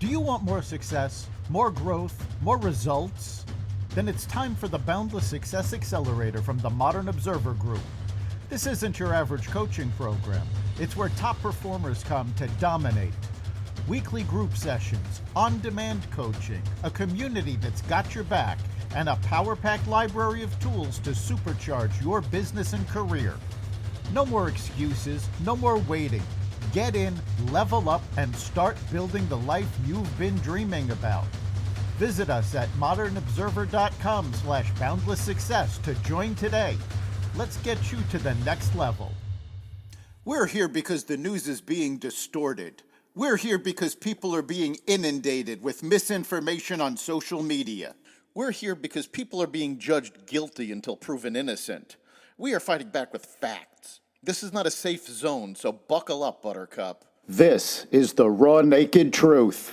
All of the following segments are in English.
Do you want more success, more growth, more results? Then it's time for the Boundless Success Accelerator from the Modern Observer Group. This isn't your average coaching program. It's where top performers come to dominate. Weekly group sessions, on-demand coaching, a community that's got your back, and a power-packed library of tools to supercharge your business and career. No more excuses, no more waiting. Get in, level up, and start building the life you've been dreaming about. Visit us at modernobserver.com/boundless success to join today. Let's get you to the next level. We're here because the news is being distorted. We're here because people are being inundated with misinformation on social media. We're here because people are being judged guilty until proven innocent. We are fighting back with facts. This is not a safe zone, so buckle up, Buttercup. This is the raw, naked truth.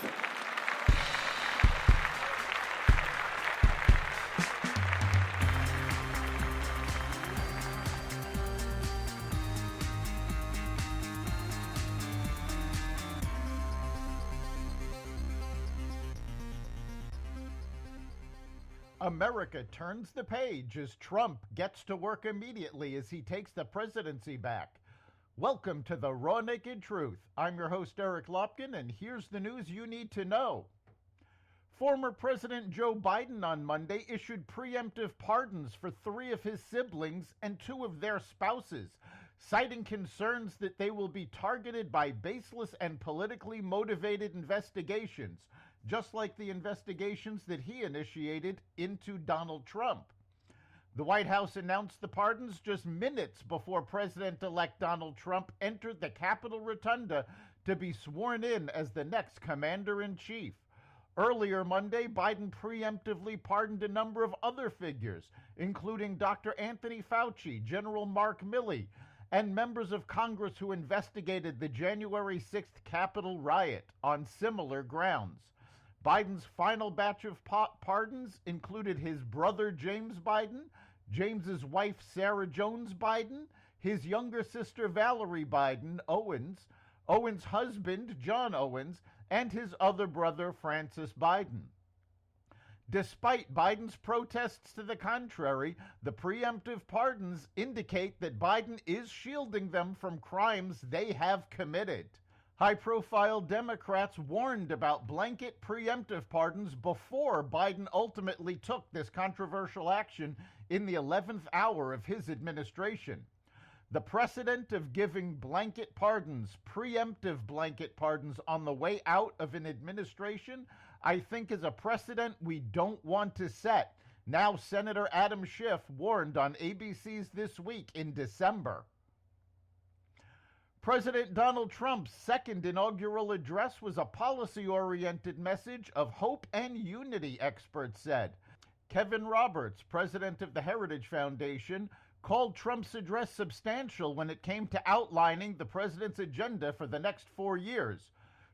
America turns the page as Trump gets to work immediately as he takes the presidency back. Welcome to the Raw Naked Truth. I'm your host, Eric Lopkin, and here's the news you need to know. Former President Joe Biden on Monday issued preemptive pardons for 3 of his siblings and 2 of their spouses, citing concerns that they will be targeted by baseless and politically motivated investigations, just like the investigations that he initiated into Donald Trump. The White House announced the pardons just minutes before President-elect Donald Trump entered the Capitol Rotunda to be sworn in as the next commander-in-chief. Earlier Monday, Biden preemptively pardoned a number of other figures, including Dr. Anthony Fauci, General Mark Milley, and members of Congress who investigated the January 6th Capitol riot on similar grounds. Biden's final batch of pardons included his brother James Biden, James's wife Sarah Jones Biden, his younger sister Valerie Biden Owens, Owens' husband John Owens, and his other brother Francis Biden. Despite Biden's protests to the contrary, the preemptive pardons indicate that Biden is shielding them from crimes they have committed. High-profile Democrats warned about blanket preemptive pardons before Biden ultimately took this controversial action in the 11th hour of his administration. The precedent of giving blanket pardons, preemptive blanket pardons on the way out of an administration, I think is a precedent we don't want to set. Now, Senator Adam Schiff warned on ABC's This Week in December. President Donald Trump's second inaugural address was a policy-oriented message of hope and unity, experts said. Kevin Roberts, president of the Heritage Foundation, called Trump's address substantial when it came to outlining the president's agenda for the next 4 years.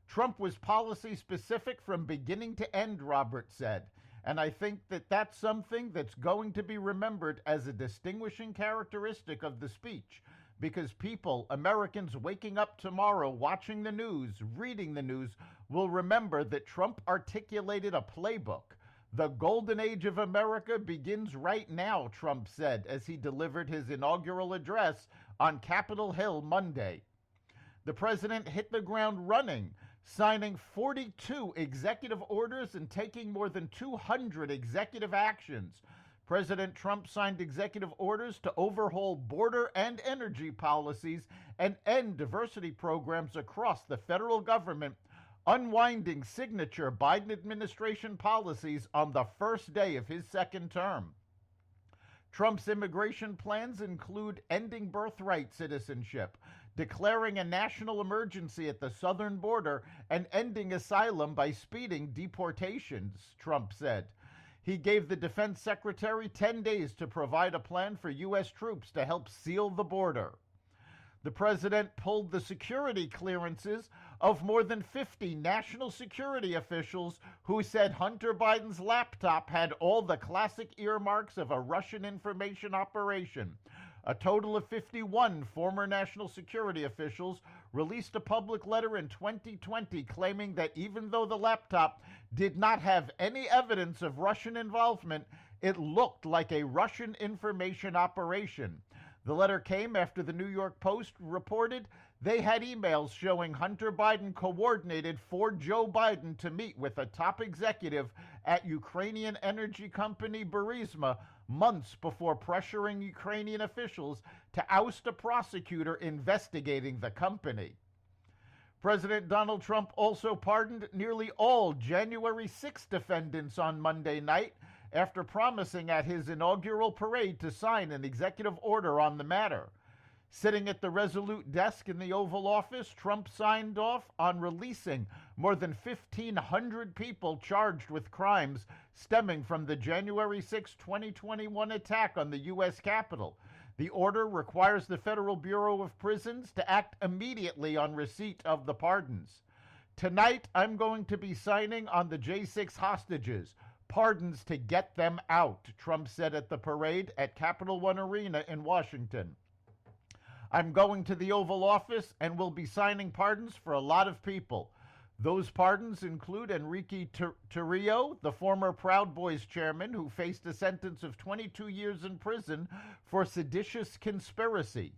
Trump was policy-specific from beginning to end, Roberts said, and I think that that's something that's going to be remembered as a distinguishing characteristic of the speech. Because people, Americans waking up tomorrow, watching the news, reading the news, will remember that Trump articulated a playbook. The golden age of America begins right now, Trump said as he delivered his inaugural address on Capitol Hill Monday. The president hit the ground running, signing 42 executive orders and taking more than 200 executive actions. President Trump signed executive orders to overhaul border and energy policies and end diversity programs across the federal government, unwinding signature Biden administration policies on the first day of his second term. Trump's immigration plans include ending birthright citizenship, declaring a national emergency at the southern border, and ending asylum by speeding deportations, Trump said. He gave the defense secretary 10 days to provide a plan for U.S. troops to help seal the border. The president pulled the security clearances of more than 50 national security officials who said Hunter Biden's laptop had all the classic earmarks of a Russian information operation. A total of 51 former national security officials released a public letter in 2020 claiming that even though the laptop did not have any evidence of Russian involvement, it looked like a Russian information operation. The letter came after the New York Post reported they had emails showing Hunter Biden coordinated for Joe Biden to meet with a top executive at Ukrainian energy company Burisma months before pressuring Ukrainian officials to oust a prosecutor investigating the company. President Donald Trump also pardoned nearly all January 6 defendants on Monday night after promising at his inaugural parade to sign an executive order on the matter. Sitting at the Resolute desk in the Oval Office, Trump signed off on releasing more than 1,500 people charged with crimes stemming from the January 6, 2021 attack on the U.S. Capitol. The order requires the Federal Bureau of Prisons to act immediately on receipt of the pardons. Tonight, I'm going to be signing on the J6 hostages. Pardons to get them out, Trump said at the parade at Capital One Arena in Washington. I'm going to the Oval Office and will be signing pardons for a lot of people. Those pardons include Enrique Tarrio, the former Proud Boys chairman who faced a sentence of 22 years in prison for seditious conspiracy.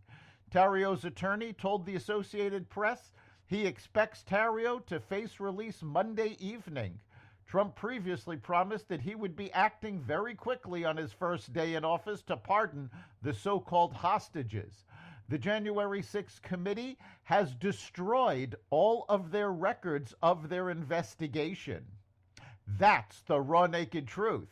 Tarrio's attorney told the Associated Press he expects Tarrio to face release Monday evening. Trump previously promised that he would be acting very quickly on his first day in office to pardon the so-called hostages. The January 6th committee has destroyed all of their records of their investigation. That's the Raw Naked Truth.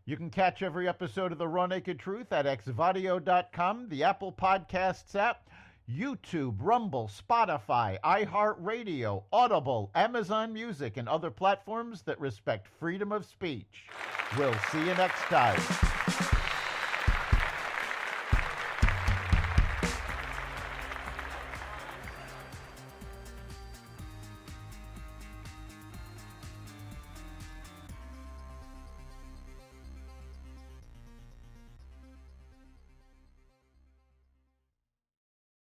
You can catch every episode of the Raw Naked Truth at xvadio.com, the Apple Podcasts app, YouTube, Rumble, Spotify, iHeartRadio, Audible, Amazon Music, and other platforms that respect freedom of speech. We'll see you next time.